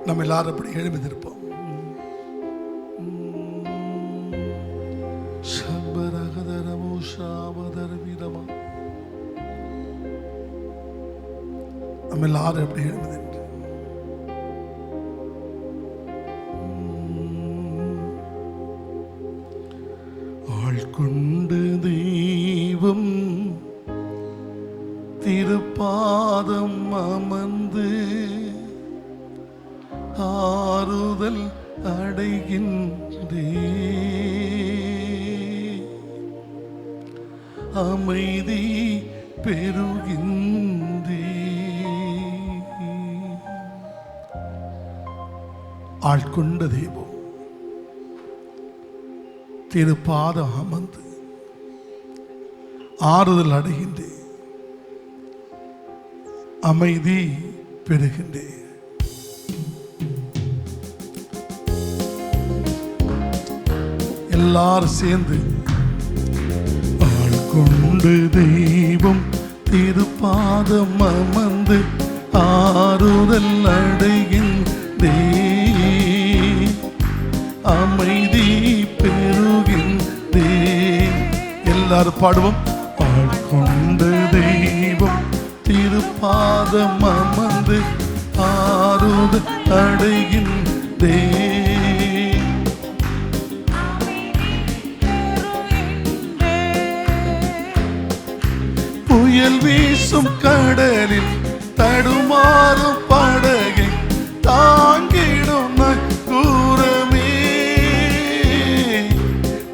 நம்ம எல்லாரும் அப்படி எழுதிருப்போம். நம்ம எல்லாரும் அப்படி எழுதி ஆள் கொண்டு தெய்வம் திருப்பாதம் அமர்ந்து ஆறுதல் அடைகின்றே, அமைதி பெறுகின்றே. ஆட்கொண்ட தெய்வம் திருப்பாதம் அமர்ந்து ஆறுதல் அடைகின்றே, அமைதி பெறுகின்றே. எல்லாரும் சேர்ந்து ஆட்கொண்டு தெய்வம் திருப்பாதம் அமர்ந்து ஆறுதல் அடைகின்றே, அமைதி பெறுகின்றே. எல்லாரும் பாடுவோம். ஆட்கொண்டு தெய்வம் திருப்பாதம் அமர்ந்து ஆறுதல் அடைகின்றே, புயல் வீசும் கடலில் தடுமாறும் படகை தாங்கிடும் நங்கூரமே,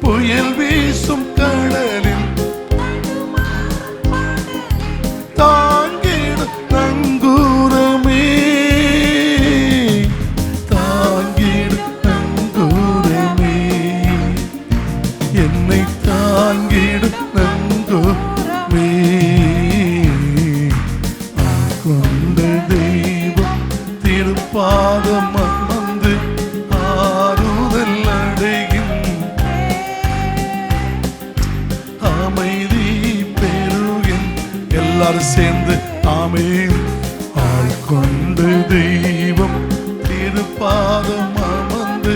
புயல் வீசும் கடலில் தாங்கிடும் நங்கூரமே, தாங்கிடும் நங்கூரமே, என்னை தாங்கிடும் நங்கூரமே. கொண்ட தெய்வம் திருப்பாதம் அமர்ந்து ஆறுதல் அடைகின்ற, அமைதி பெறுகின்ற. எல்லாரும் சேர்ந்து ஆமென். ஆள் கொண்ட தெய்வம் திருப்பாதம் அமர்ந்து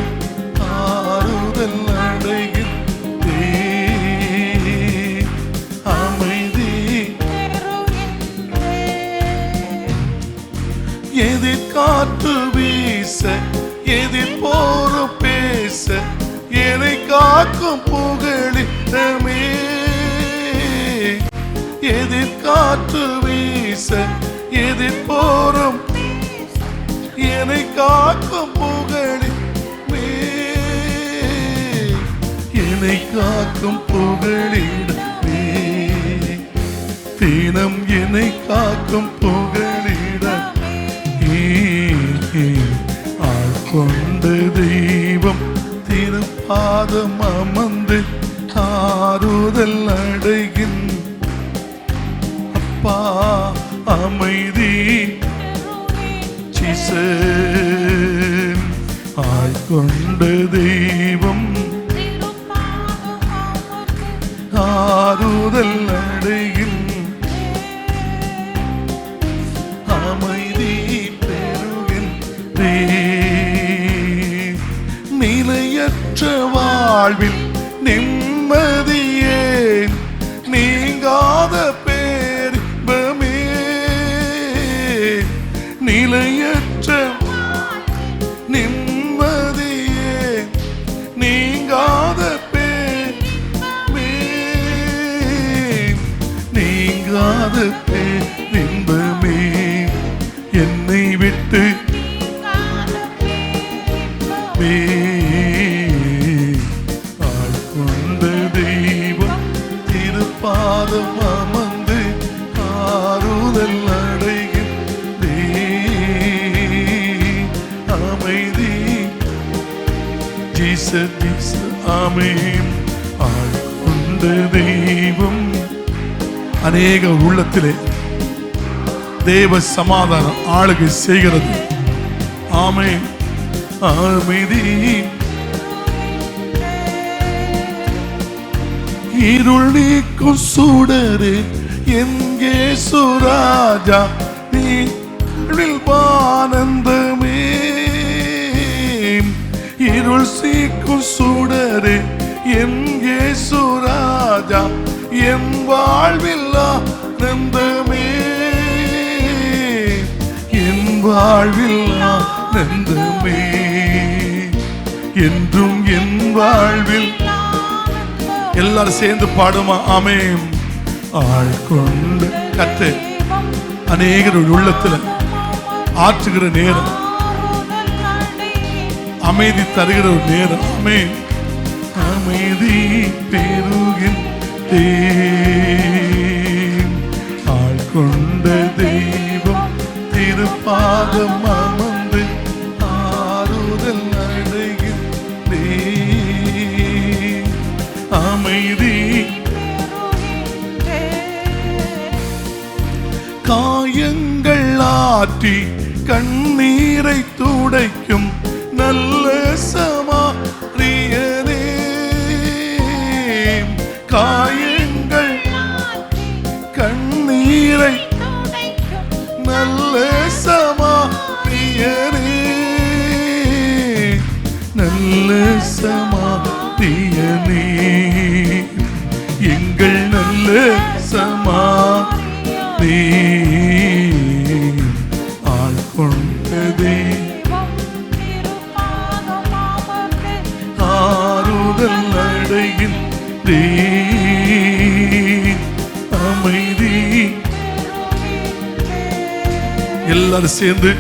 ஆறுதல் அடைகின்றே, அமைதி. எதிர் காற்று வீச எதிர் போரு பேச என்னை காக்கும் புகழிடமே, எதிர் காற்று வீச எதிர் போரும் என்னை காக்கும் புகழிடமே, என்னை காக்கும் புகழிடமே, தினம் என்னை காக்கும் புகழிடமே. ஆட்கொண்ட தெய்வம் திருப்பாதம் அமர்ந்து ஆறுதல் அடைகின்ற, அப்பா அமைதி. ஆட்கொண்ட தெய்வம் ஆறுதல் அடைகின்ற, அமைதி பெறுகின்றே. நிலையற்ற வாழ்வில் நிம்மதியே நீங்காத பேரின்பமே, நிலையற்ற நிம்மதியே நீங்காத பேரின்பமே, நீங்காத பேரின்பமே, என்னை விட்டு ஆட்கொண்ட தெய்வம் திருப்பாதம் அமர்ந்து ஆறுதல் அடைகின்றே, அமைதி. ஜீசஸ் ஆமென். ஆட்கொண்ட தெய்வம். அநேக உள்ளத்திலே தேவ சமாதானம் ஆளுகை செய்கிறது. ஆமென். அமைதி. இருள் நீக்கும் சுடரே எங்கே சுராஜா நீ வாழ்வில் வாழ்வில் ஆனந்தமே, என் வாழ்வில் ஆனந்தமே, என்றும் என் வாழ்வில். எல்லாரும் சேர்ந்து பாடுமா? ஆமென். ஆழ்கொண்டு கர்த்தர் அநேகர் உள்ளத்துல ஆற்றுகிற நேரம், அமைதி தருகிற ஒரு நேரம். ஆமென். அமைதி பெருகின்றே, ஆழ்கொண்ட தெய்வம் திருப்பாதம் அமர்ந்து ஆறுதல் அடைகின்றே, அமைதி. காயங்கள் ஆற்றி கண்ணீரை துடைக்கும் நல்ல சமாரியனே, காயங்கள் கண்ணீரை நல்ல சமாரியனே, நல்ல சமாரியனே, எங்கள் நல்ல சமாரி ஆழ்கொண்டதே ஆறுதல் அடைகின்றே, அமைதி. எல்லாரும் சேர்ந்து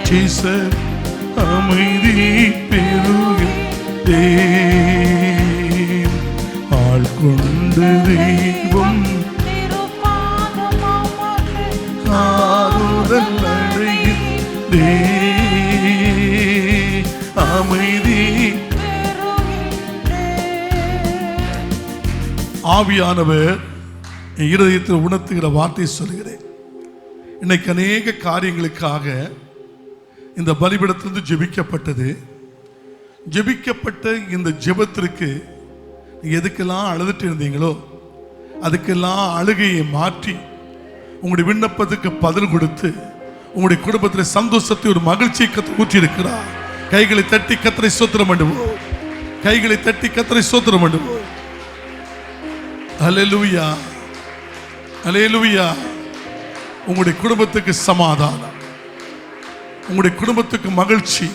ஜீசஸ் அமைதி பெருகின்றே, ஆழ்கொண்ட தெய்வம் ஆறுதல் அடைகின்றே, அமைதி. ஆவியானவர் என் இருதயத்தில் உணர்த்துகிற வார்த்தை சொல்கிறேன். இன்னைக்கு அநேக காரியங்களுக்காக இந்த பலிபீடத்திலிருந்து ஜெபிக்கப்பட்டது. ஜெபிக்கப்பட்ட இந்த ஜெபத்திற்கு எதுக்கெல்லாம் அழுதுட்டு இருந்தீங்களோ அதுக்கெல்லாம் அழுகையை மாற்றி உங்களுடைய விண்ணப்பத்துக்கு பதில் கொடுத்து உங்களுடைய குடும்பத்தில் சந்தோஷத்தை ஒரு மகிழ்ச்சியை கர்த்தர் ஊற்றி இருக்கிறார். கைகளை தட்டி கர்த்தரை ஸ்தோத்திரம் பண்ணுவோம். கைகளை தட்டி கர்த்தரை ஸ்தோத்திரம் பண்ணுவோம். அல்லேலூயா, அல்லேலூயா. உங்களுடைய குடும்பத்துக்கு சமாதானம், உங்களுடைய குடும்பத்துக்கு மகிழ்ச்சி,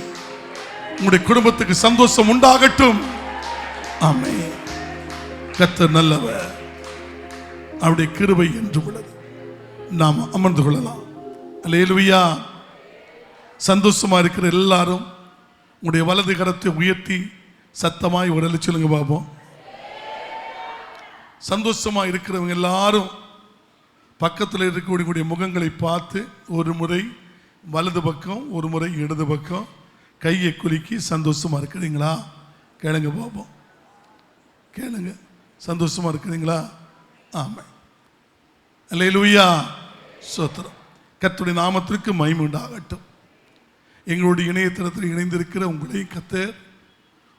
உங்களுடைய குடும்பத்துக்கு சந்தோஷம் உண்டாகட்டும். ஆமென். கர்த்தர் நல்லவர், அவருடைய கிருபை என்றும் உள்ளது. நாம் அமர்ந்து கொள்ளலாம். அல்லேலூயா. சந்தோஷமா இருக்கிற எல்லாரும் உங்களுடைய வலது கரத்தை உயர்த்தி சத்தமாய் உடலை சொல்லுங்க பாப்போம். சந்தோஷமா இருக்கிறவங்க எல்லாரும் பக்கத்தில் இருக்கக்கூடிய முகங்களை பார்த்து ஒரு முறை வலது பக்கம் ஒரு முறை இடது பக்கம் கையை குலுக்கி சந்தோஷமா இருக்கிறீங்களா கேளுங்க பாப்போம். கேளுங்க, சந்தோஷமா இருக்கிறீங்களா? ஆமென். அல்லேலூயா. ஸ்தோத்திரம். கர்த்தருடைய நாமத்திற்கு மகிமை உண்டாகட்டும். எங்களுடைய இணையதளத்தில் இணைந்திருக்கிற உங்களையும் கர்த்தர்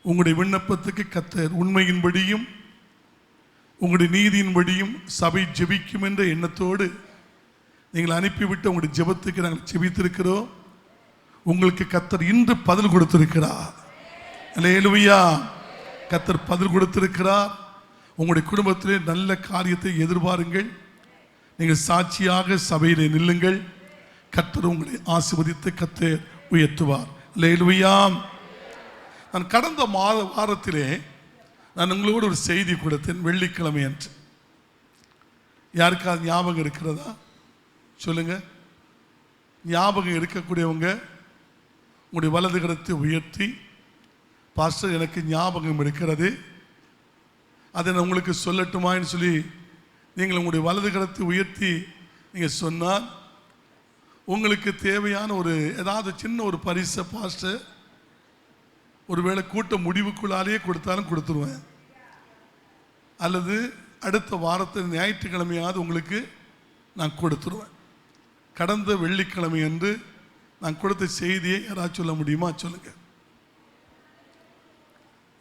உங்களுடைய விண்ணப்பத்துக்கு கர்த்தர் உண்மையின்படியும் உங்களுடைய நீதியின்படியும் சபை ஜெபிக்கும் என்ற எண்ணத்தோடு நீங்கள் அனுப்பிவிட்டு உங்களுடைய ஜெபத்துக்கு நாங்கள் ஜெபித்திருக்கிறோம். உங்களுக்கு கர்த்தர் இன்று பதில் கொடுத்திருக்கிறார். அல்லேலூயா. கர்த்தர் பதில் கொடுத்திருக்கிறார். உங்களுடைய குடும்பத்திலே நல்ல காரியத்தை எதிர்பாருங்கள். நீங்கள் சாட்சியாக சபையிலே நில்லுங்கள். கர்த்தர் உங்களை ஆசீர்வதித்து கர்த்தர் உயர்த்துவார். அல்லேலூயா. நான் கடந்த வாரத்திலே நான் உங்களோடு ஒரு செய்தி கொடுத்தேன், வெள்ளிக்கிழமை அன்று. யாருக்காவது ஞாபகம் இருக்கிறதா சொல்லுங்க. ஞாபகம் இருக்கக்கூடியவங்க உங்களுடைய வலது கரத்தை உயர்த்தி, பாஸ்டர் எனக்கு ஞாபகம் இருக்கிறது, அதை நான் உங்களுக்கு சொல்லட்டுமான்னு சொல்லி நீங்கள் உங்களுடைய வலது கரத்தை உயர்த்தி நீங்கள் சொன்னால் உங்களுக்கு தேவையான ஒரு ஏதாவது சின்ன ஒரு பரிசை பாஸ்டர் ஒருவேளை கூட்ட முடிவுக்குள்ளாலேயே கொடுத்தாலும் கொடுத்துருவேன், அல்லது அடுத்த வாரத்தில் ஞாயிற்றுக்கிழமையாவது உங்களுக்கு நான் கொடுத்துருவேன். கடந்த வெள்ளிக்கிழமை அன்று நான் கொடுத்த செய்தியை யாராவது சொல்ல முடியுமா? சொல்லுங்க.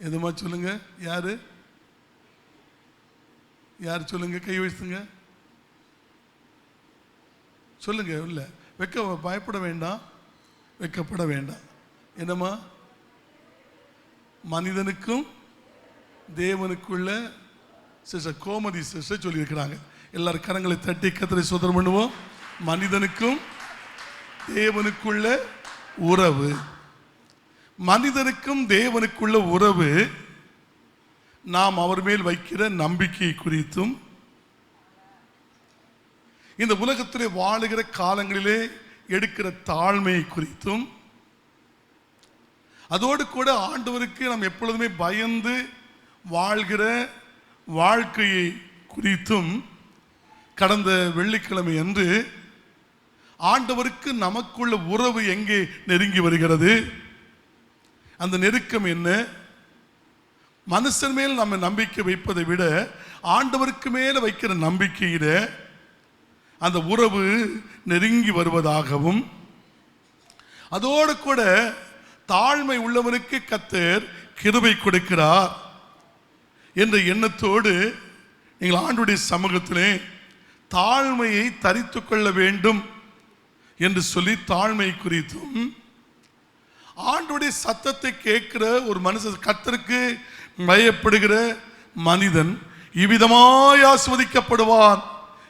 எதுமா சொல்லுங்க. யாரு யார் சொல்லுங்க, கை வச்சுங்க சொல்லுங்க. இல்லை வைக்க பயப்பட வேண்டாம். வைக்கப்பட வேண்டாம். என்னம்மா? மனிதனுக்கும் தேவனுக்குள்ள சிஸ்டர் கோமதி சிஸ்டர் சொல்லியிருக்கிறாங்க. எல்லாரும் கரங்களை தட்டி கர்த்தரை ஸ்தோத்திரம் பண்ணுவோம். மனிதனுக்கும் தேவனுக்குள்ள உறவு, மனிதனுக்கும் தேவனுக்குள்ள உறவு நாம் அவர் மேல் வைக்கிற நம்பிக்கை குறித்தும், இந்த உலகத்திலே வாழுகிற காலங்களிலே எடுக்கிற தாழ்மை குறித்தும், அதோடு கூட ஆண்டவருக்கு நாம் எப்பொழுதுமே பயந்து வாழ்கிற வாழ்க்கையை குறித்தும் கடந்த வெள்ளிக்கிழமை அன்று ஆண்டவருக்கு நமக்குள்ள உறவு எங்கே நெருங்கி வருகிறது, அந்த நெருக்கம் என்ன, மனுஷன் மேல் நம்ம நம்பிக்கை வைப்பதை விட ஆண்டவருக்கு மேல வைக்கிற நம்பிக்கையில அந்த உறவு நெருங்கி வருவதாகவும், அதோடு கூட தாழ்மை உள்ளவனுக்கு கர்த்தர் கிருபை கொடுக்கிறார் என்ற எண்ணத்தோடு நீங்கள் ஆண்டுடைய சமூகத்திலே தாழ்மையை தரித்து கொள்ள வேண்டும் என்று சொல்லி தாழ்மை குறித்தும், ஆண்டுடைய சத்தத்தை கேட்கிற ஒரு மனுஷன், கர்த்தருக்கு பயப்படுகிற மனிதன் இவ்விதமாய் ஆசீர்வதிக்கப்படுவான்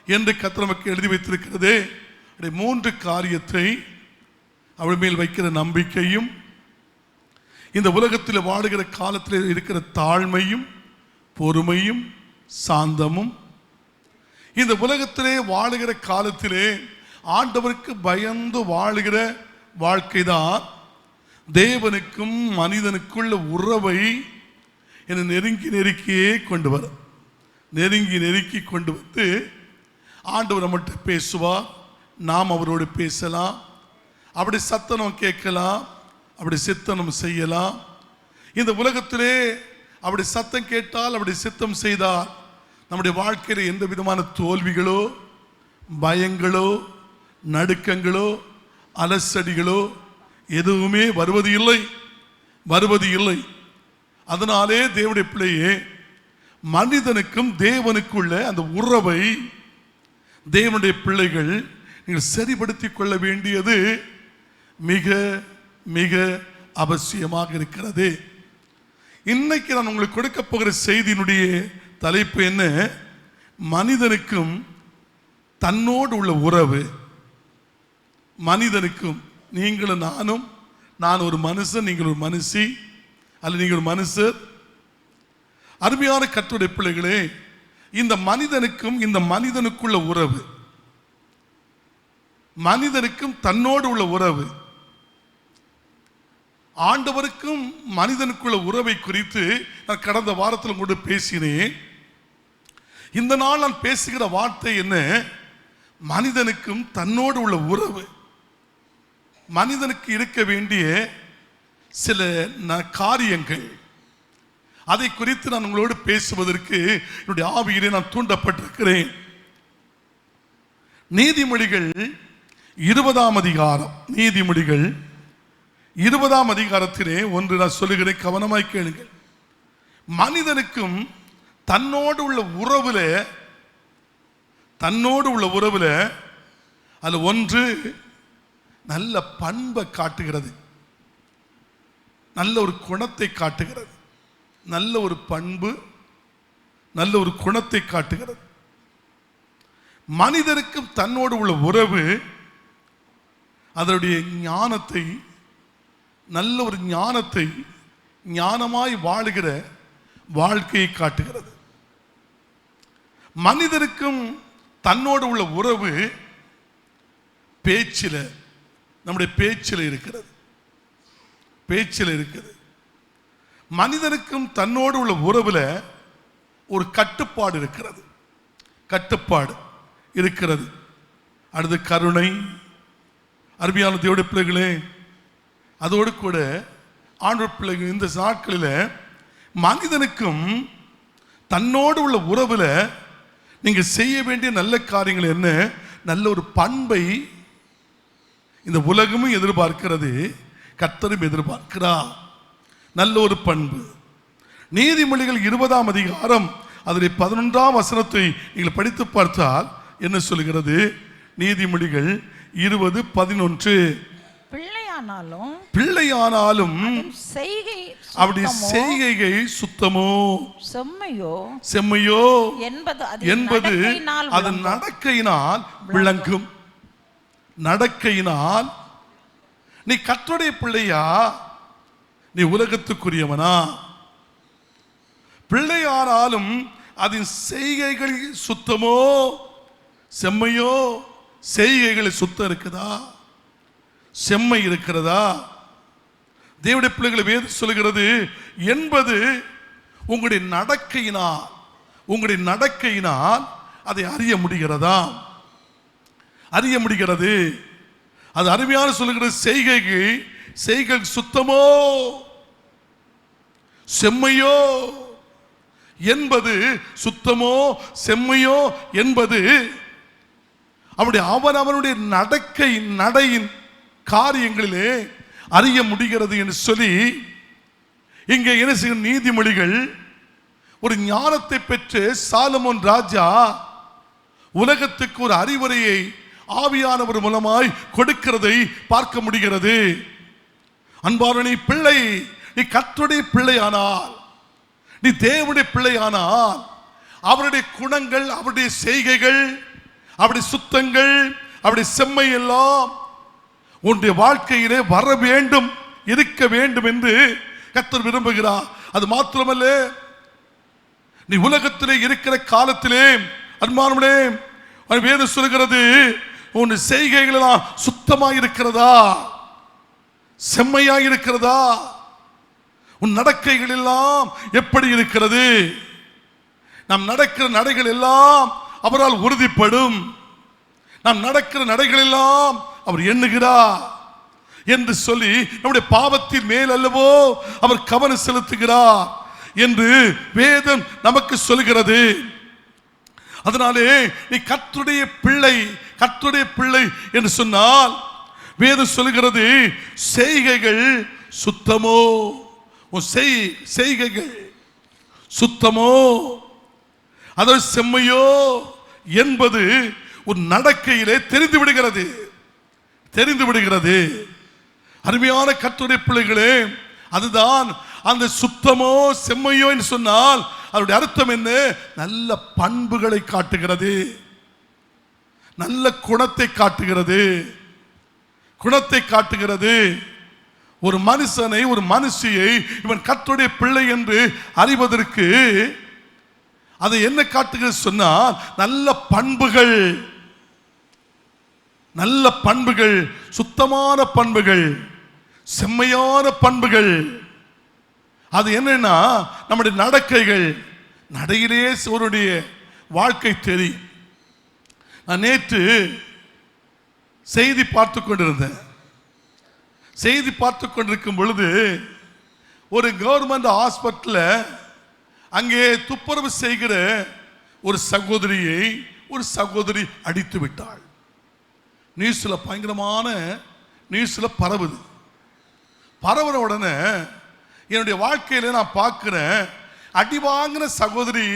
என்று கர்த்தர் நமக்கு எழுதி வைத்திருக்கிறது. 3 காரியத்தை அவள் மேல் வைக்கிற நம்பிக்கையும், இந்த உலகத்தில் வாழுகிற காலத்தில் இருக்கிற தாழ்மையும் பொறுமையும் சாந்தமும், இந்த உலகத்திலே வாழுகிற காலத்திலே ஆண்டவருக்கு பயந்து வாழுகிற வாழ்க்கைதான் தேவனுக்கும் மனிதனுக்குள்ள உறவை என நெருங்கி நெருக்கியே கொண்டு வர, நெருங்கி நெருக்கி கொண்டு வந்து ஆண்டவர் நம்மகிட்ட பேசுவார், நாம் அவரோடு பேசலாம், அப்படி சத்தனம் கேட்கலாம், அப்படி சித்தனம் செய்யலாம். இந்த உலகத்திலே அப்படி சத்தம் கேட்டால், அப்படி சித்தம் செய்தால் நம்முடைய வாழ்க்கையில் எந்த விதமான தோல்விகளோ பயங்களோ நடுக்கங்களோ அலசடிகளோ எதுவுமே வருவது இல்லை. அதனாலே தேவனுடைய பிள்ளையே, மனிதனுக்கும் தேவனுக்குள்ள அந்த உறவை தேவனுடைய பிள்ளைகள் நீங்கள் சரிபடுத்திக் கொள்ள வேண்டியது மிக மிக அவசியமாக இருக்கிறது. இன்னைக்கு நான் உங்களுக்கு கொடுக்க போகிற செய்தியினுடைய தலைப்பு என்ன? மனிதனுக்கும் தன்னோடு உள்ள உறவு. மனிதனுக்கும், நீங்களும் நானும், நான் ஒரு மனுஷன், நீங்கள் ஒரு மனுஷி, அல்ல நீங்கள் ஒரு மனுஷர். அருமையான கர்த்தருடைய பிள்ளைகளே, இந்த மனிதனுக்கும் இந்த மனிதனுக்குள்ள உறவு, மனிதனுக்கும் தன்னோடு உள்ள உறவு, ஆண்டவருக்கும் மனிதனுக்குள்ள உறவை குறித்து நான் கடந்த வாரத்தில் கூட பேசினேன். இந்த நாள் நான் பேசுகிற வார்த்தை என்ன? மனிதனுக்கும் தன்னோடு உள்ள உறவு. மனிதனுக்கு இருக்க வேண்டிய சில காரியங்கள், அதை குறித்து நான் உங்களோடு பேசுவதற்கு என்னுடைய ஆவியிலே நான் தூண்டப்பட்டிருக்கிறேன். நீதிமொழிகள் 20ஆம் அதிகாரம், நீதிமொழிகள் 20ஆம் அதிகாரத்திலே ஒன்று நான் சொல்லுகிறேன், கவனமாய் கேளுங்கள். மனிதனுக்கும் தன்னோடு உள்ள உறவுல அது ஒன்று நல்ல பண்பை காட்டுகிறது, நல்ல ஒரு குணத்தை காட்டுகிறது, நல்ல ஒரு பண்பு, நல்ல ஒரு குணத்தை காட்டுகிறது. மனிதனுக்கும் தன்னோடு உள்ள உறவு அதனுடைய ஞானத்தை, நல்ல ஒரு ஞானத்தை, ஞானமாய் வாழுகிற வாழ்க்கையை காட்டுகிறது. மனிதனுக்கும் தன்னோடு உள்ள உறவு பேச்சில், நம்முடைய பேச்சில் இருக்கிறது, பேச்சில் இருக்குது. மனிதனுக்கும் தன்னோடு உள்ள உறவுல ஒரு கட்டுப்பாடு இருக்கிறது, கட்டுப்பாடு இருக்கிறது. அடுத்து கருணை. அருமையான தேவனுடைய பிள்ளைகளே, அதோடு கூட ஆண்டவர் பிள்ளைகள், இந்த நாட்களில் மனிதனுக்கும் தன்னோடு உள்ள உறவுல நீங்க செய்ய வேண்டிய நல்ல காரியங்கள் என்ன? நல்ல ஒரு பண்பை இந்த உலகமும் எதிர்பார்க்கிறது, கர்த்தரும் எதிர்பார்க்கிறார். நல்ல ஒரு பண்பு. நீதிமொழிகள் 20ஆம் அதிகாரம் அதில் 11ஆம் வசனத்தை நீங்கள் படித்து பார்த்தால் என்ன சொல்கிறது? நீதிமொழிகள் 20:11. பிள்ளையானாலும் அவருடைய செய்கைகள் சுத்தமோ செம்மையோ என்பது அது நடக்கையினால் விளங்கும். நடக்கையினால் நீ கர்த்தருடைய பிள்ளையா, நீ உலகத்துக்குரியவனா? பிள்ளையானாலும் அதன் செய்கைகள் சுத்தமோ செம்மையோ? செய்கைகள் சுத்தம் இருக்குதா? செம்மை இருக்கிறதா? தேவனுடைய பிள்ளைகளை வேதம் சொல்கிறது என்பது உங்களுடைய நடக்கையினால் அதை அறிய முடிகிறதா? அறிய முடிகிறது. அது அருமையான சொல்லுகிறது. செய்கைகள் சுத்தமோ செம்மையோ என்பது, சுத்தமோ செம்மையோ என்பது அவனுடைய நடையின் காரியங்களிலே அறிய முடிகிறது என்று சொல்லி இங்கே என்ன செய்ய நீதிமொழிகள் ஒரு ஞானத்தை பெற்று சாலமோன் ராஜா உலகத்துக்கு ஒரு அறிவுரையை ஆவியானவர் மூலமாய் கொடுக்கிறதை பார்க்க முடிகிறது. அன்பான பிள்ளை, நீ கர்த்தருடைய பிள்ளையானால், நீ தேவனுடைய பிள்ளையானால், அவருடைய குணங்கள், அவருடைய செய்கைகள், அவருடைய சுத்தங்கள், அவருடைய செம்மை எல்லாம் உன்னுடைய வாழ்க்கையிலே வர வேண்டும், இருக்க வேண்டும் என்று கர்த்தர் விரும்புகிறார். அது மாத்திரமல்ல, நீ உலகத்திலே இருக்கிற காலத்திலே அன்பானவனே, வேதம் சொல்கிறது உன் செய்கைகள் எல்லாம் சுத்தமாக இருக்கிறதா, செம்மையாக இருக்கிறதா? உன் நடக்கைகள் எல்லாம் எப்படி இருக்கிறது? நாம் நடக்கிற நடைகள் எல்லாம் அவரால் உறுதிப்படும். நாம் நடக்கிற நடைகள் எல்லாம் அவர் எண்ணுகிறார் என்று சொல்லி நம்முடைய பாவத்தின் மேல் அல்லவோ அவர் கவனம் செலுத்துகிறார் என்று வேதம் நமக்கு சொல்கிறது. அதனாலே நீ கர்த்தருடைய பிள்ளை என்று சொன்னால் வேதம் சொல்கிறது செய்கைகள் சுத்தமோ? செய்கைகள் சுத்தமோ அது செம்மையோ என்பது ஒரு நடக்கையிலே தெரிந்து விடுகிறது. அருமையான கர்த்தருடைய பிள்ளைகளே, அதுதான் அந்த சுத்தமோ செம்மையோ என்று சொன்னால் அதனுடைய அர்த்தம் என்ன? நல்ல பண்புகளை காட்டுகிறது, நல்ல குணத்தை காட்டுகிறது. ஒரு மனுஷனை, ஒரு மனுஷியை இவன் கர்த்தருடைய பிள்ளை என்று அறிவதற்கு அதை என்ன காட்டுகிறது சொன்னால் நல்ல பண்புகள், சுத்தமான பண்புகள், செம்மையான பண்புகள். அது என்னன்னா நம்முடைய நடையிலே ஒருடைய வாழ்க்கை தெரியும். நான் நேற்று செய்தி பார்த்து கொண்டிருக்கும் பொழுது ஒரு கவர்மெண்ட் ஹாஸ்பிட்டலில் அங்கே துப்புரவு செய்கிற ஒரு சகோதரி அடித்து விட்டாள். நியூஸில் பயங்கரமான நியூஸில் பரவுற உடனே என்னுடைய வாழ்க்கையில் நான் பார்க்கிறேன், அடி வாங்கின சகோதரி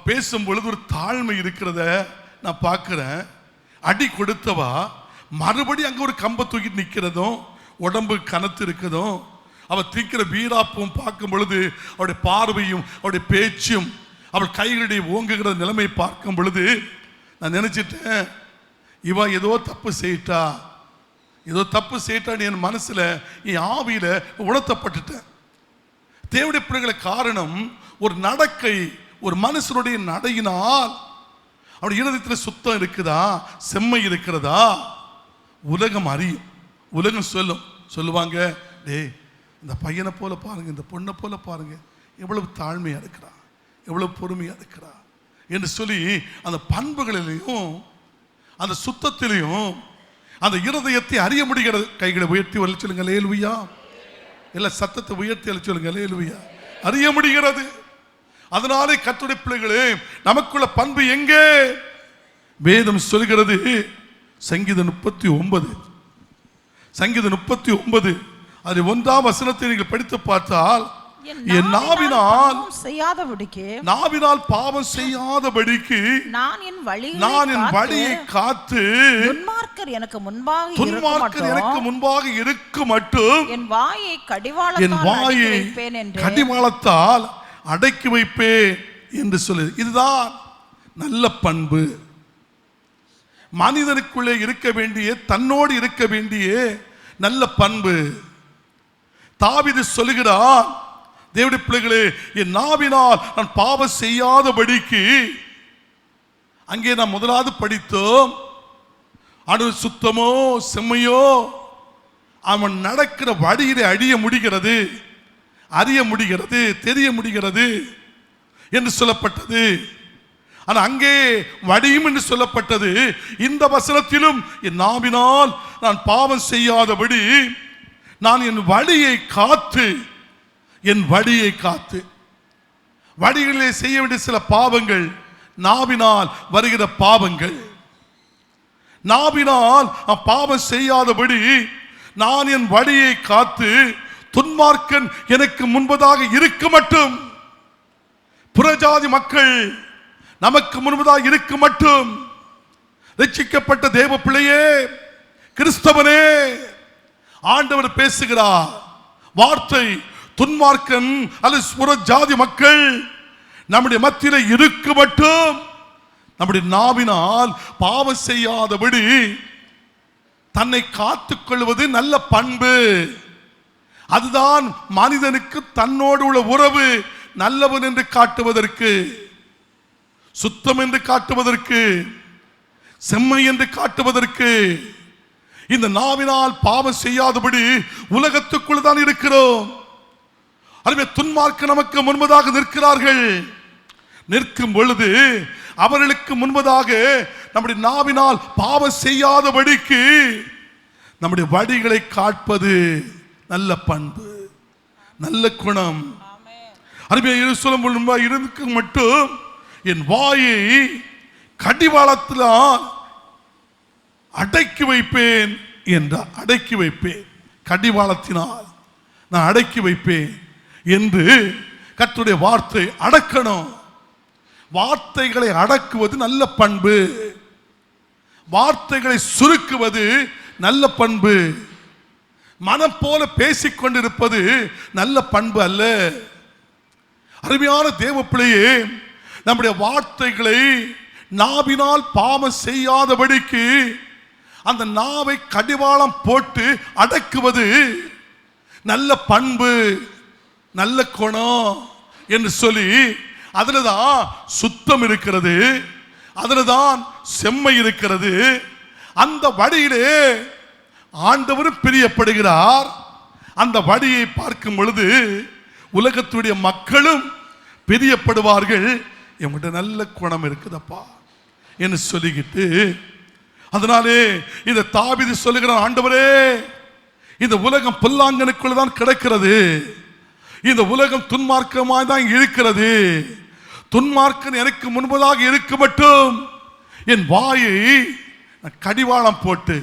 பேசும் பொழுது ஒரு தாழ்மை இருக்கிறத நான் பார்க்கிறேன். அடி கொடுத்தவா மறுபடி அங்கே ஒரு கம்பை தூக்கிட்டு நிற்கிறதும், உடம்பு கனத்து இருக்கிறதும், அவள் தீக்கிற வீராப்பும் பார்க்கும் பொழுது அவருடைய பார்வையும் அவருடைய பேச்சும் அவள் கைகளுடைய ஓங்குகிற நிலைமை பார்க்கும் பொழுது நான் நினைச்சிட்டேன், இவ ஏதோ தப்பு செய்யிட்டான் என் மனசுல, என் ஆவியில உணர்த்தப்பட்டுட்டேன். தேவனுடைய பிள்ளைகளை காரணம் ஒரு நடக்கை, ஒரு மனுஷனுடைய நடையினால் அவருடைய இருதயத்தில் சுத்தம் இருக்குதா, செம்மை இருக்கிறதா உலகம் அறியும். உலகம் சொல்லுவாங்க, டேய் இந்த பையனை போல பாருங்க, இந்த பொண்ணை போல பாருங்க, எவ்வளவு தாழ்மையா இருக்கிறா, எவ்வளவு பொறுமையா இருக்கிறா என்று சொல்லி அந்த பண்புகளிலையும் அந்த சுத்தத்திலையும் அந்த இருதயத்தை அறிய முடிகிறது. கைகளை உயர்த்தி வர சொல்லுங்க அல்லேலூயா. இல்ல சத்தத்தை உயர்த்தி வர சொல்லுங்க அல்லேலூயா. அறிய முடிகிறது. அதனாலே கர்த்தருடைய பிள்ளைகளே, நமக்குள்ள பண்பு எங்கே? வேதம் சொல்கிறது சங்கீதம் 39 அது 1ஆம் வசனத்தை நீங்கள் படித்து பார்த்தால் என் நாவினால் செய்யாதபடிக்கு பாவம் செய்யாதபடிக்கு நான் என் வழியை காத்து துன்மார்க்கர் எனக்கு முன்பாக இருக்கும் மட்டும் என் வாயை கடிவாளத்தால் அடக்கி வைப்பேன் என்று சொல்லு. இதுதான் நல்ல பண்பு. மனிதனுக்குள்ளே இருக்க வேண்டிய, தன்னோடு இருக்க வேண்டிய நல்ல பண்பு. தாவீது சொல்லுகிறார், தேவனுடைய பிள்ளைகளே, என் நாவினால் நான் பாவம் செய்யாதபடிக்கு. அங்கே நாம் முதலாவது படித்தோம், அடு சுத்தமோ செம்மையோ அவன் நடக்கிற வழியிலே அறிய முடிகிறது தெரிய முடிகிறது என்று சொல்லப்பட்டது. ஆனால் அங்கே வடியும் என்று சொல்லப்பட்டது. இந்த வசனத்திலும் என் நாவினால் நான் பாவம் செய்யாதபடி நான் என் வழியை காத்து வழிகளிலே செய்ய வேண்டிய சில பாவங்கள், நாவினால் வருகிற பாவங்கள். நாவினால் பாவம் செய்யாதபடி நான் என் வழியை காத்து துன்மார்க்கன் எனக்கு முன்பதாக இருக்க மட்டும், புறஜாதி மக்கள் நமக்கு முன்பதாக இருக்க மட்டும், ரட்சிக்கப்பட்ட தேவ பிள்ளையே, கிறிஸ்தவனே, ஆண்டவர் பேசுகிறார் வார்த்தை. துன்மார்க்கன் அல்லது புறஜாதி மக்கள் நம்முடைய மத்தியிலே இருக்க மட்டும் நம்முடைய நாவினால் பாவம் செய்யாதபடி தன்னை காத்துக் கொள்வது நல்ல பண்பு. அதுதான் மனிதனுக்கு தன்னோடு உள்ள உறவு நல்லவன் என்று காட்டுவதற்கு, சுத்தம் என்று காட்டுவதற்கு, செம்மை என்று காட்டுவதற்கு. இந்த நாவினால் பாவம் செய்யாதபடி உலகத்துக்குள் தான் இருக்கிறோம். அதுவே துன்மார்க்க நமக்கு முன்பதாக நிற்கிறார்கள். நிற்கும் பொழுது அவர்களுக்கு முன்பதாக நம்முடைய நாவினால் பாவம் செய்யாதபடிக்கு நம்முடைய வழிகளை காட்பது நல்ல பண்பு, நல்ல குணம். அருமையாக சொல்லும் இருக்க மட்டும் என் வாயை கடிவாளத்தினால் அடக்கி வைப்பேன் என்றார். அடக்கி வைப்பேன், கடிவாளத்தினால் நான் அடக்கி வைப்பேன் என்று கர்த்தருடைய வார்த்தை. அடக்கணும். வார்த்தைகளை அடக்குவது நல்ல பண்பு. வார்த்தைகளை சுருக்குவது நல்ல பண்பு. மனம் போல பேசிக்கொண்டிருப்பது நல்ல பண்பு அல்ல. அருமையான தேவ பிள்ளையே, நம்முடைய வார்த்தைகளை நாவினால் பாவம் செய்யாதபடிக்கு அந்த நாவை கடிவாளம் போட்டு அடக்குவது நல்ல பண்பு, நல்ல குணம் என்று சொல்லி, அதில் தான் சுத்தம் இருக்கிறது, அதில் தான் செம்மை இருக்கிறது. அந்த வழியிலே ஆண்டவரும் பிரியப்படுகிறார். அந்த வழியை பார்க்கும் பொழுது உலகத்துடைய மக்களும் பிரியப்படுவார்கள். என்கிட்ட நல்ல குணம் இருக்குதப்பா என்று சொல்லிக்கிட்டு, அதனாலே இந்த தாவீது சொல்லுகிறார், ஆண்டவரே, இந்த உலகம் பொல்லாங்கனுக்குள்ள தான் கிடக்கிறது, இந்த உலகம் துன்மார்க்கமாய் தான் இருக்கிறது. துன்மார்க்கன் எனக்கு முன்பதாக இருக்க மட்டும் என் வாயை கடிவாளம் போட்டு,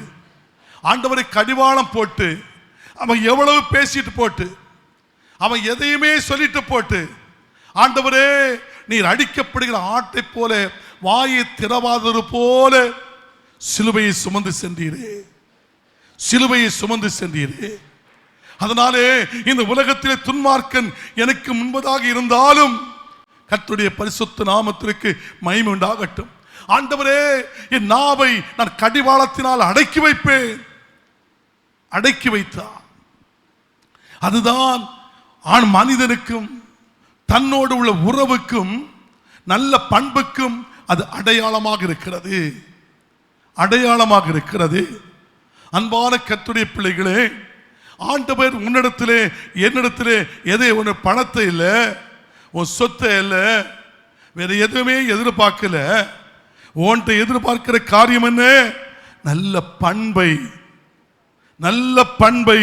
ஆண்டவரை கடிவாளம் போட்டு, அவன் எவ்வளவு பேசிட்டு போட்டு, அவன் எதையுமே சொல்லிட்டு போட்டு, ஆண்டவரே, நீர் அடிக்கப்படுகிற ஆட்டை போல வாயை திறவாதது போல சிலுவையை சுமந்து சென்றீரே, சிலுவையை சுமந்து சென்றீரே. அதனாலே இந்த உலகத்திலே துன்மார்க்கன் எனக்கு முன்பதாக இருந்தாலும் கர்த்தருடைய பரிசுத்த நாமத்திற்கு மகிமை உண்டாகட்டும். ஆண்டவரே, என் நாவை நான் கடிவாளத்தினால் அடக்கி வைப்பேன். அடக்கி வைத்தார். அதுதான் மனிதனுக்கும் தன்னோடு உள்ள உறவுக்கும் நல்ல பண்புக்கும் அது அடையாளமாக இருக்கிறது, அடையாளமாக இருக்கிறது. அன்பான கர்த்தருடைய பிள்ளைகளே, ஆண்டவர் உன்னிடத்திலே என்னிடத்திலே எதை, உன் பணத்தை இல்லை, உன் சொத்தை இல்லை, வேற எதுவுமே எதிர்பார்க்கல. உன்கிட்ட எதிர்பார்க்கிற காரியம் என்ன? நல்ல பண்பை. நல்ல பண்பை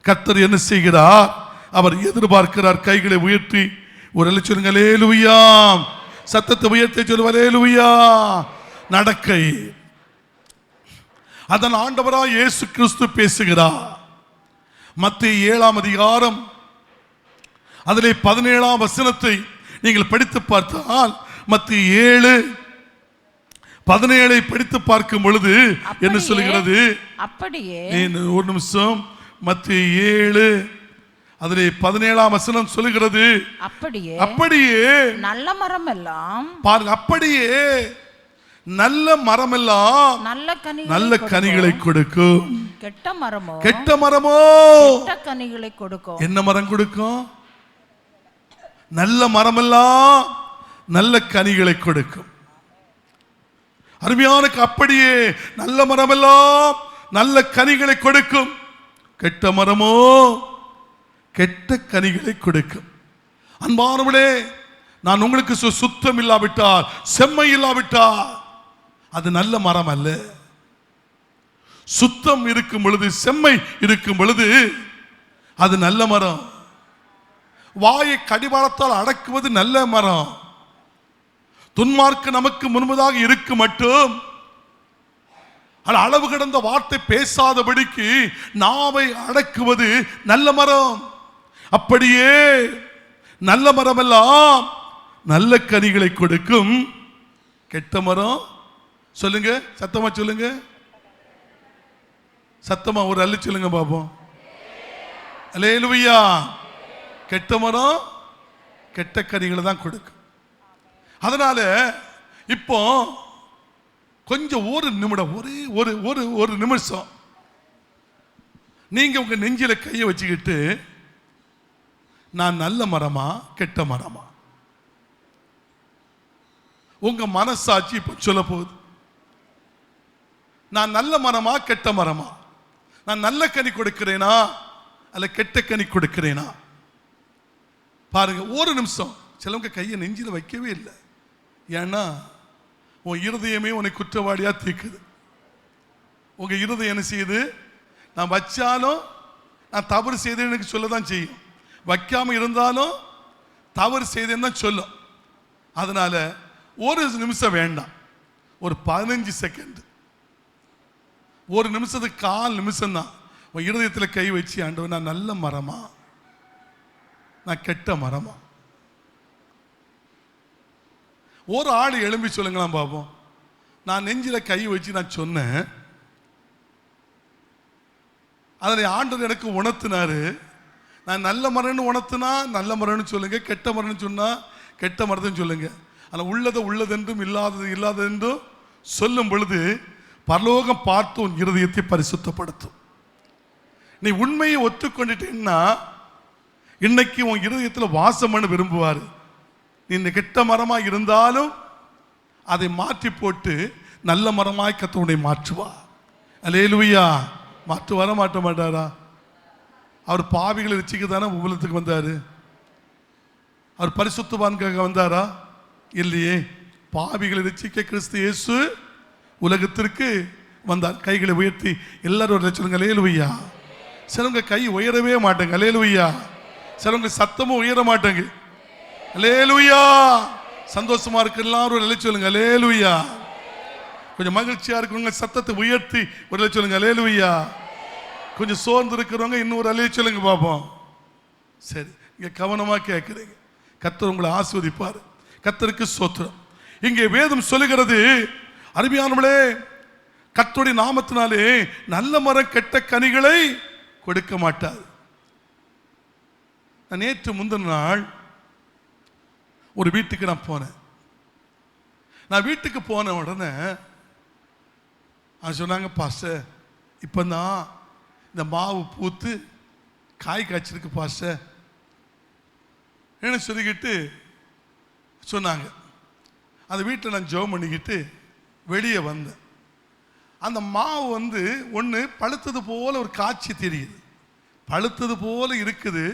கர்த்தர் என்ன செய்கிறார்? அவர் எதிர்பார்க்கிறார். கைகளை உயர்த்தி ஒரு சொல்லுங்க, அல்லேலூயா. சத்தத்தை உயர்த்தி சொல்லுங்க, அல்லேலூயா. நடக்கை. அதன் ஆண்டவராய் இயேசு கிறிஸ்து பேசுகிறார். மத்தேயு 7 அதிகாரம் அதிலே 17ஆம் வசனத்தை நீங்கள் படித்து பார்த்தால் மத்தேயு 7:17 படித்து பார்க்கும் பொழுது என்ன சொல்கிறது? அப்படியே ஒரு நிமிஷம். மத்தேயு 7 அதிலே 17ஆம் வசனம் சொல்கிறது, அப்படியே நல்ல மரம் எல்லாம் பாருங்க, அப்படியே நல்ல மரம் எல்லாம் நல்ல கனிகளை கொடுக்கும், கெட்ட மரமோ கெட்ட கனிகளை கொடுக்கும். என்ன மரம் கொடுக்கும்? நல்ல மரம் எல்லாம் நல்ல கனிகளை கொடுக்கும். அருமையான, அப்படியே நல்ல மரம் எல்லாம் நல்ல கனிகளை கொடுக்கும், கெட்ட மரமோ கெட்ட கனிகளை கொடுக்கும். அன்பானவர்களே, நான் உங்களுக்கு சுத்தம் இல்லாவிட்டால், செம்மை இல்லாவிட்டால் அது நல்ல மரம் அல்ல. சுத்தம் இருக்கும் பொழுது, செம்மை இருக்கும் பொழுது அது நல்ல மரம். வாயை கடிவாளத்தால் அடக்குவது நல்ல மரம். துன்மார்க்க நமக்கு முன்பதாக இருக்கு மட்டும் அளவு கடந்த வார்த்தை பேசாதபடிக்கு நாவை அடக்குவது நல்ல மரம். அப்படியே நல்ல மரம் எல்லாம் நல்ல கனிகளை கொடுக்கும், கெட்ட மரம் சொல்லுங்க, சத்தமா சொல்லுங்க, சத்தமா ஒரு அல்ல சொல்லுங்க பாப்போம். அல்லேலூயா. கெட்ட மரம் கெட்ட கனிகளை தான் கொடுக்கும். அதனால இப்போ கொஞ்சம் ஒரு நிமிடம், ஒரே ஒரு ஒரு ஒரு நிமிஷம் நீங்க உங்க நெஞ்சில கையை வச்சுக்கிட்டு, நான் நல்ல மரமா கெட்ட மரமா? உங்க மனசாட்சி இப்ப சொல்ல போகுது. நான் நல்ல மரமா கெட்ட மரமா? நான் நல்ல கனி கொடுக்கிறேனா அல்ல கெட்ட கனி கொடுக்கிறேனா? பாருங்க, ஒரு நிமிஷம். சிலவங்க கையை நெஞ்சில வைக்கவே இல்லை. ஏன்னா உன் இருதயமே உன்னை குற்றவாளியா தீக்குது. உங்க இருதயம் என்ன செய்யுது? நான் வச்சாலும் நான் தவறு செய்தேன்னு எனக்கு சொல்லதான் செய்யும், வைக்காம இருந்தாலும் தவறு செய்தேன்னு தான் சொல்லும். அதனால ஒரு நிமிஷம் வேண்டாம், ஒரு 15 செகண்ட், ஒரு நிமிஷத்துக்கு 1/4 நிமிஷம் தான் உன் இருதயத்தில் கை வச்சு, ஆண்டவர் நான் நல்ல மரமா நான் கெட்ட மரமா? ஒரு ஆள் எழும்பி சொல்லுங்களாம் பாப்போம். நான் நெஞ்சில கை வச்சு நான் சொன்னேன், அதனை ஆண்டவர் எனக்கு உணர்த்தினாரு. நான் நல்ல மரம்னு உணர்த்தினா நல்ல மரம்னு சொல்லுங்க, கெட்ட மரம்னு சொன்னா கெட்ட மரம்னு சொல்லுங்க. ஆனால் உள்ளதை உள்ளதென்றும் இல்லாதது இல்லாதென்றும் சொல்லும் பொழுது பரலோகம் பார்த்து உன் இருதயத்தை பரிசுத்தப்படுத்தும். நீ உண்மையை ஒத்துக்கொண்டுட்டேன்னா இன்னைக்கு உன் இருதயத்தில் வாசம் பண்ண விரும்புவார். நீ இந்த கெட்ட மரமா இருந்தாலும் அதை மாற்றி போட்டு நல்ல மரமாய் கர்த்தர் மாற்றுவா. அல்லேலூயா. மாற்று வர மாட்ட மாட்டாரா? அவர் பாவிகளை ரட்சிக்க தானே உலகத்துக்கு வந்தாரு. அவர் பரிசுத்தவான்காக வந்தாரா? இல்லையே. பாவிகளை ரட்சிக்க கிறிஸ்து இயேசு உலகத்திற்கு வந்தார். கைகளை உயர்த்தி எல்லாரும் சொல்லுங்க அல்லேலூயா. சிலவங்க கை உயரவே மாட்டாங்க, அல்லேலூயா. சிலவங்க சத்தமும் உயர மாட்டாங்க, அல்லேலூயா. சந்தோஷமா இருக்கு எல்லாரும் சொல்லுங்க அல்லேலூயா. கொஞ்சம் மகிழ்ச்சியா இருக்கிறவங்க சத்தத்தை உயர்த்தி ஒரு சொல்லுங்க அல்லேலூயா. கொஞ்சம் சோர்ந்து இருக்கிறவங்க இன்னொரு அல்லே சொல்லுங்க பாப்போம். சரி, இங்க கவனமா கேட்கிறீங்க. கர்த்தர் உங்களை ஆசீர்வதிப்பார். கர்த்தருக்கு ஸ்தோத்திரம். இங்கே வேதம் சொல்லுகிறது, அருமையானவர்களே, கர்த்தருடைய நாமத்தினாலே நல்ல மரம் கெட்ட கனிகளை கொடுக்க மாட்டார். நான் நேற்று முந்தின நாள் ஒரு வீட்டுக்கு நான் போனேன். நான் வீட்டுக்கு போன உடனே சொன்னாங்க, பாஸ்டர் இப்போதான் இந்த மாவு பூத்து காய் காய்ச்சிருக்கு பாஸ்டர் என்ன சொல்லிக்கிட்டு சொன்னாங்க. அந்த வீட்டில் நான் ஜெபம் பண்ணிக்கிட்டு வெளியே வந்தேன். அந்த மாவு ஒன்று பழுத்தது போல ஒரு காட்சி தெரியுது, பழுத்தது போல இருக்குது.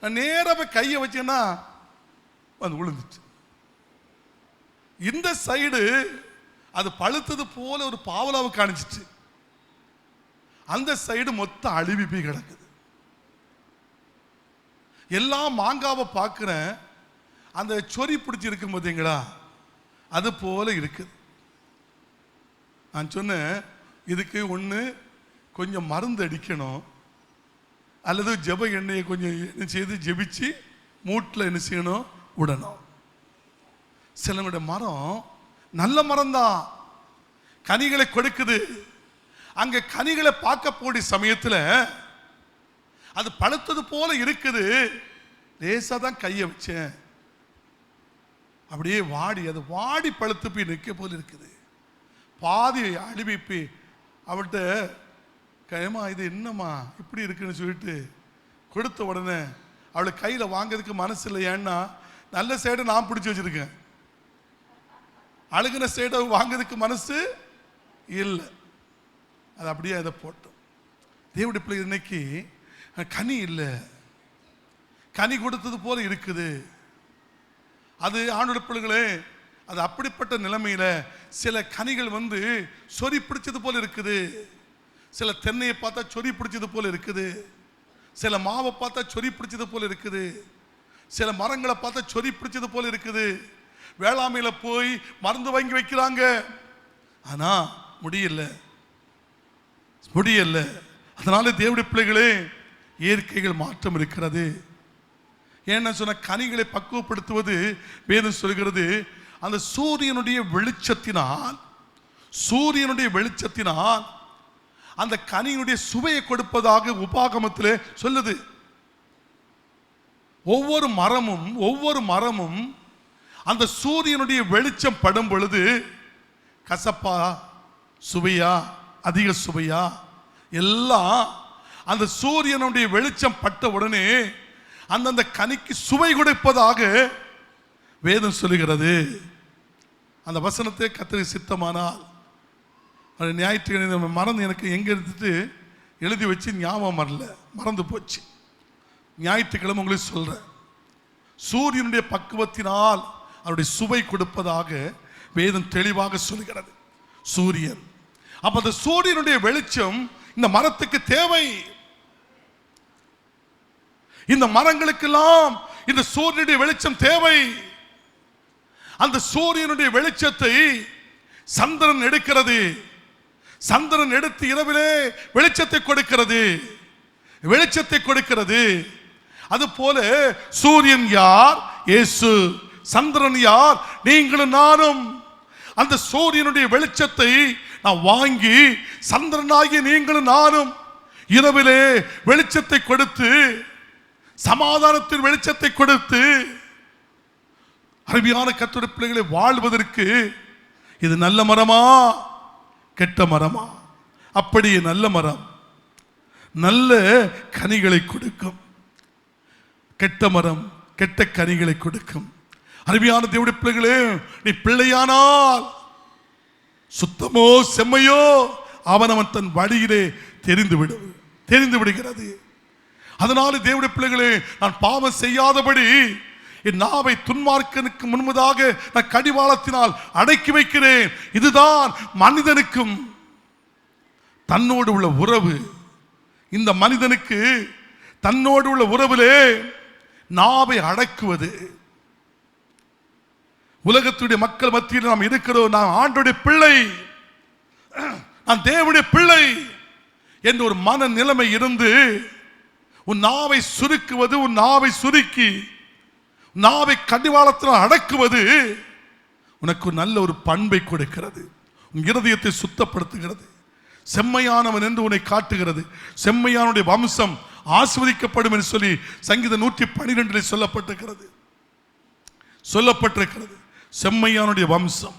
நான் நேராக கையை வச்சேன்னா விழுந்துச்சு. இந்த சைடு அது பழுத்தது போல ஒரு பாவலாவை காணிச்சிச்சு. அந்த சைடு மொத்தம் அழுவி போய் கிடக்குது. எல்லாம் மாங்காவை பார்க்கிறேன், அந்த சொறி பிடிச்சி இருக்கும் பார்த்தீங்களா, அது போல இருக்குது. நான் சொன்னேன், இதுக்கு ஒன்று கொஞ்சம் மருந்து அடிக்கணும், அல்லது ஜெப எண்ணெயை கொஞ்சம் என்ன செய்து ஜெபிச்சு மூட்டில் என்ன செய்யணும், விடணும். சிலருடைய மரம் நல்ல மரம் தான், கனிகளை கொடுக்குது. அங்க கனிகளை பார்க்க போடிய சமயத்தில் அது பழுத்தது போல இருக்குது. லேசா தான் கையை வச்சேன், அப்படியே வாடி, அது வாடி பழுத்து போய் நிற்க போல இருக்குது. பாதி அழுவிப்பி அவள்கிட்ட கையம்மா இது என்னம்மா இப்படி இருக்குன்னு சொல்லிட்டு கொடுத்த உடனே அவளுக்கு கையில் வாங்கிறதுக்கு மனசு இல்லை. ஏன்னா நல்ல சைடை நான் பிடிச்சி வச்சிருக்கேன், அழுகின சைடை வாங்கிறதுக்கு மனசு இல்லை. அது அப்படியே அதை போட்டோம். தேவனுடைய பிள்ளை இன்னைக்கு கனி இல்லை, கனி கொடுத்தது போல இருக்குது. அது ஆண்டோட பிள்ளைகளே, அது அப்படிப்பட்ட நிலைமையில சில கனிகள் வந்து சொறி பிடிச்சது போல இருக்குது. சில தென்னையை பார்த்தா சொறி பிடிச்சது போல இருக்குது, சில மாவை பார்த்தா சொறி பிடிச்சது போல இருக்குது, சில மரங்களை பார்த்தா சொறி பிடிச்சது போல இருக்குது. வேளாண்மையில போய் மருந்து வாங்கி வைக்கிறாங்க, ஆனா முடியல. அதனால தேவனுடைய பிள்ளைகளே, இயற்கைகள் மாற்றம் இருக்கிறது. ஏன்னா சொன்ன கனிகளை பக்குவப்படுத்துவது வேதம் சொல்கிறது. அந்த சூரியனுடைய வெளிச்சத்தினால் அந்த கனியினுடைய சுவையை கொடுப்பதாக உபாகமத்திலே சொல்லுது. ஒவ்வொரு மரமும் அந்த சூரியனுடைய வெளிச்சம் படும் பொழுது கசப்பா, சுவையா, அதிக சுவையா, எல்லாம் அந்த சூரியனுடைய வெளிச்சம் பட்ட உடனே அந்தந்த கனிக்கு சுவை கொடுப்பதாக வேதம் சொல்லுகிறது. அந்த வசனத்தை கர்த்தருக்கு சித்தமானால் ஞாயிற்றுக்கிழமை மறந்து எனக்கு எங்கே எடுத்துட்டு எழுதி வச்சு ஞாபகம் வரல, மறந்து போச்சு. ஞாயிற்றுக்கிழமை உங்களுக்கு சொல்கிறேன், சூரியனுடைய பக்குவத்தினால் அவருடைய சுவை கொடுப்பதாக வேதம் தெளிவாக சொல்கிறது. சூரியன், அப்போ அந்த சூரியனுடைய வெளிச்சம் இந்த மரத்துக்கு தேவை. இந்த மரங்களுக்கெல்லாம் இந்த சூரியனுடைய வெளிச்சம் தேவை. அந்த சூரியனுடைய வெளிச்சத்தை சந்திரன் எடுக்கிறது. சந்திரன் எடுத்து இரவிலே வெளிச்சத்தை கொடுக்கிறது. அதுபோல சூரியன் யார்? இயேசு. சந்திரன் யார்? நீங்களும் நானும். அந்த சூரியனுடைய வெளிச்சத்தை நான் வாங்கி சந்திரனாகிய நீங்களும் நானும் இரவிலே வெளிச்சத்தை கொடுத்து, சமாதானத்தின் வெளிச்சத்தை கொடுத்து அருமையான கர்த்தருடைய பிள்ளைகளை வாழ்வதற்கு இது நல்ல மரமா கெட்ட மரமா? அப்படியே நல்ல மரம் நல்ல கனிகளை கொடுக்கும், கெட்ட மரம் கெட்ட கனிகளை கொடுக்கும். அருமையான தேவனுடைய பிள்ளைகளே, நீ பிள்ளையானால் சுத்தமோ செம்மையோ அவன் தன் வழியிலே தெரிந்து விடுகிறது. அதனால தேவனுடைய பிள்ளைகளே, நான் பாவம் செய்யாதபடி என் நாவை துன்மார்க்கனுக்கு முன்பதாக நான் கடிவாளத்தினால் அடக்கி வைக்கிறேன். இதுதான் மனிதனுக்கும் தன்னோடு உள்ள உறவு. இந்த மனிதனுக்கு தன்னோடு உள்ள உறவிலே நாவை அடக்குவது. உலகத்துடைய மக்கள் மத்தியில் நாம் இருக்கிறோம், நான் ஆண்டோடைய பிள்ளை, நான் தேவனுடைய பிள்ளை என்ற ஒரு மன நிலைமை இருந்து உன் நாவை சுருக்குவது, உன் நாவை சுருக்கி நாவை கடிவாளத்தில் அடக்குவது உனக்கு நல்ல ஒரு பண்பை கொடுக்கிறது. உன் இருதயத்தை சுத்தப்படுத்துகிறது. செம்மையானவன் என்று உன்னை காட்டுகிறது. செம்மையானுடைய வம்சம் ஆசீர்வதிக்கப்படும் என்று சொல்லி சங்கீதம் 112 சொல்லப்பட்டிருக்கிறது. செம்மையானுடைய வம்சம்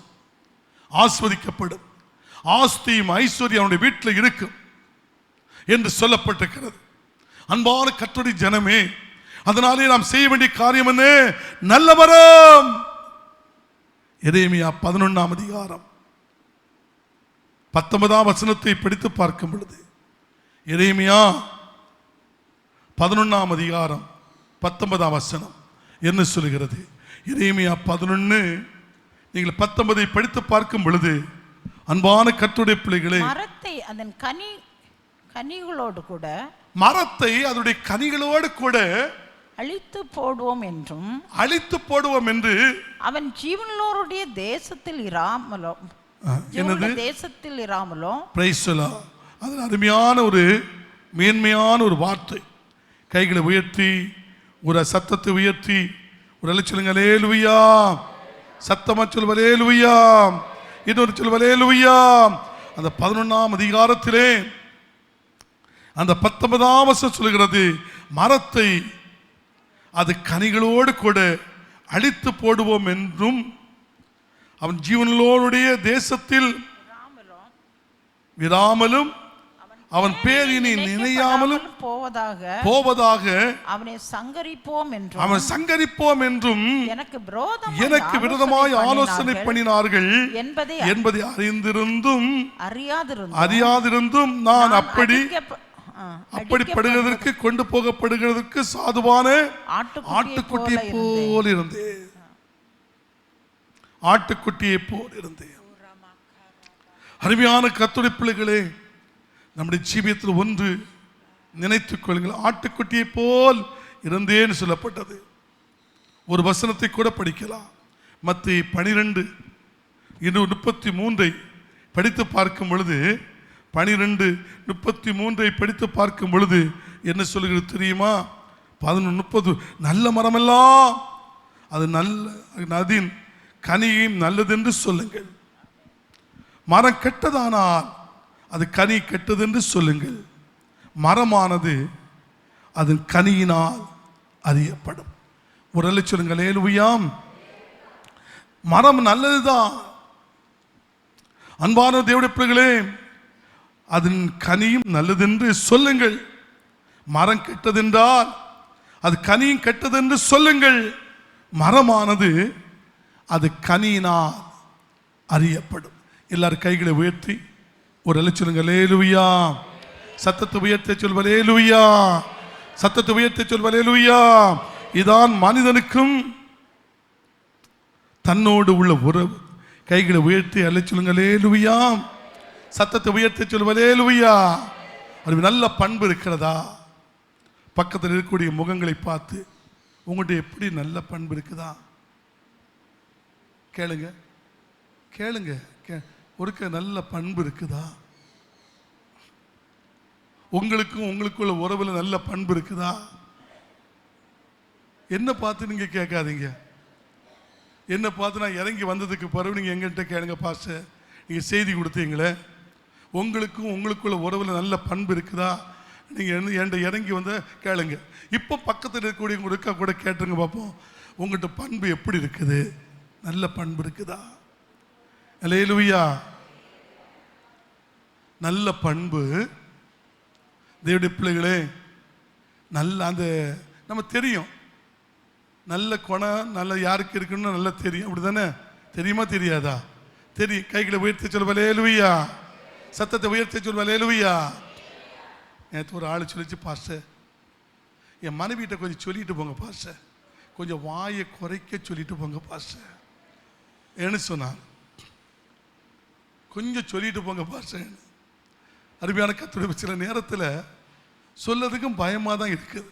ஆசீர்வதிக்கப்படும், ஆஸ்தியும் ஐஸ்வர்யம் அவனுடைய வீட்டில் இருக்கும் என்று சொல்லப்பட்டிருக்கிறது. அன்பான கர்த்தருடைய ஜனமே, அதனாலே நாம் செய்ய வேண்டிய காரியம் என்ன? நல்ல மரம். எரேமியா 11ஆம் அதிகாரம் 19ஆம் வசனத்தை படித்து பார்க்கும் பொழுது, எரேமியா 11ஆம் அதிகாரம் 19ஆம் வசனம் என்ன சொல்கிறது? எரேமியா 11 நீங்கள் 19 படித்து பார்க்கும் பொழுது, அன்பான கர்த்தருடைய பிள்ளைகளே, மரத்தை அதன் கனிகளோடு கூட, மரத்தை அதனுடைய கனிகளோடு கூட அழித்து போடுவோம் என்று அவன் ஜீவனுள்ளோருடைய தேசத்தில் இராமலோ. Praise the Lord. அது அருமையான ஒரு மேன்மையான ஒரு வார்த்தை. கைகளை உயர்த்தி ஒரு சத்தத்தை உயர்த்தி ஒரு சொல்லுங்க அல்லேலூயா. சத்தமா சொல்லுங்க அல்லேலூயா. இன்னொரு சொல்லுங்க அல்லேலூயா. அந்த 11ஆம் அதிகாரத்திலே அந்த 19ஆம் வசனம் சொல்கிறது, மரத்தை அது கனிகளோடு கூட அழித்து போடுவோம் என்றும் அவன் ஜீவனோருடைய தேசத்தில் விராமலும் அவன் பேர் இனி நினையாமலும் போவதாக அவனை சங்கரிப்போம் என்றும் எனக்கு விரோதமாய் ஆலோசனை பண்ணினார்கள் என்பதை அறியாதிருந்தும் நான் அப்படி கொண்டு போகப்படுகிறதற்கு சாதுவான ஆட்டுக்குட்டியை போல் இருந்தேன். ஆட்டுக்குட்டியை போல் இருந்தேன். அருமையான கர்த்தருடைய பிள்ளைகளே, நம்முடைய ஜீவியத்தில் ஒன்று நினைத்துக் கொள்ளுங்கள். ஆட்டுக்குட்டியை போல் இருந்தேன்னு சொல்லப்பட்டது. ஒரு வசனத்தை கூட படிக்கலாம். மத்தேயு 12:33 படித்து பார்க்கும் பொழுது 12:33 படித்து பார்க்கும் பொழுது என்ன சொல்லுகிறது தெரியுமா? 11:30 நல்ல மரமெல்லாம் அது நல்ல நதியின் கனியும் நல்லதென்று சொல்லுங்கள். மரம் கெட்டதானால் அது கனி கெட்டது என்று சொல்லுங்கள். மரமானது அதன் கனியினால் அறியப்படும். ஒரு சொல்லுங்கள் அல்லேலூயா. மரம் நல்லதுதான். அன்பான தேவனுடைய பிள்ளைகளே, அதன் கனியும் நல்லதென்று சொல்லுங்கள். மரம் கெட்டதென்றால் அது கனியும் கெட்டதென்று சொல்லுங்கள். மரமானது அது கனியினால் அறியப்படும். எல்லாரும் கைகளை உயர்த்தி ஒரு சொல்லுங்க அல்லேலூயா. சத்தத்தை உயர்த்தி சொல்லுங்க அல்லேலூயா. சத்தத்தை உயர்த்தி சொல்லுங்க அல்லேலூயா. இதான் மனிதனுக்கும் தன்னோடு உள்ள உறவு. கைகளை உயர்த்தி சொல்லுங்க அல்லேலூயா. சத்தத்தை உயர்த்தி சொல்லுங்க அல்லேலூயா. அது நல்ல பண்பு இருக்கிறதா? பக்கத்தில் இருக்கக்கூடிய முகங்களை பார்த்து உங்கள்கிட்ட எப்படி நல்ல பண்பு இருக்குதா கேளுங்க. கேளுங்க. ஒருக்க நல்ல பண்பு இருக்குதா? உங்களுக்கும் உங்களுக்குள்ள உறவுல நல்ல பண்பு இருக்குதா? என்ன பார்த்து நீங்க கேட்காதீங்க. என்ன பார்த்து நான் இறங்கி வந்ததுக்கு பிறகு நீங்க எங்கிட்ட கேளுங்க. பாஸ்டர், நீங்க செய்தி கொடுத்தீங்களே, உங்களுக்கும் உங்களுக்குள்ள உறவுல நல்ல பண்பு இருக்குதா? நீங்க என்கிட்ட இறங்கி வந்து கேளுங்க. இப்போ பக்கத்தில் இருக்கக்கூடிய இருக்கா கூட கேட்டுருங்க பார்ப்போம். உங்கள்கிட்ட பண்பு எப்படி இருக்குது? நல்ல பண்பு இருக்குதா? அல்லேலூயா. நல்ல பண்பு தேவனுடைய பிள்ளைகளே, நல்ல அந்த நம்ம தெரியும். நல்ல குணம் நல்ல யாருக்கு இருக்குன்னு நல்லா தெரியும். அப்படி தானே? தெரியுமா தெரியாதா? தெரியும். கைகளை உயர்த்தி சொல்லுவா அல்லேலூயா. சத்தத்தை உயர்த்தி சொல்லுவா அல்லேலூயா. நேற்று ஒரு ஆள் சொல்லிச்சு, பாஸ்டர் என் மனைவிட்ட கொஞ்சம் சொல்லிட்டு போங்க பாஸ்டர், கொஞ்சம் வாயை குறைக்க சொல்லிட்டு போங்க பாஸ்டர் ஏன்னு சொன்னான். கொஞ்சம் சொல்லிட்டு போங்க பாஸ்டர். அருமையான கர்த்தருடைய சில நேரத்தில் சொல்லதுக்கும் பயமாக தான் இருக்குது.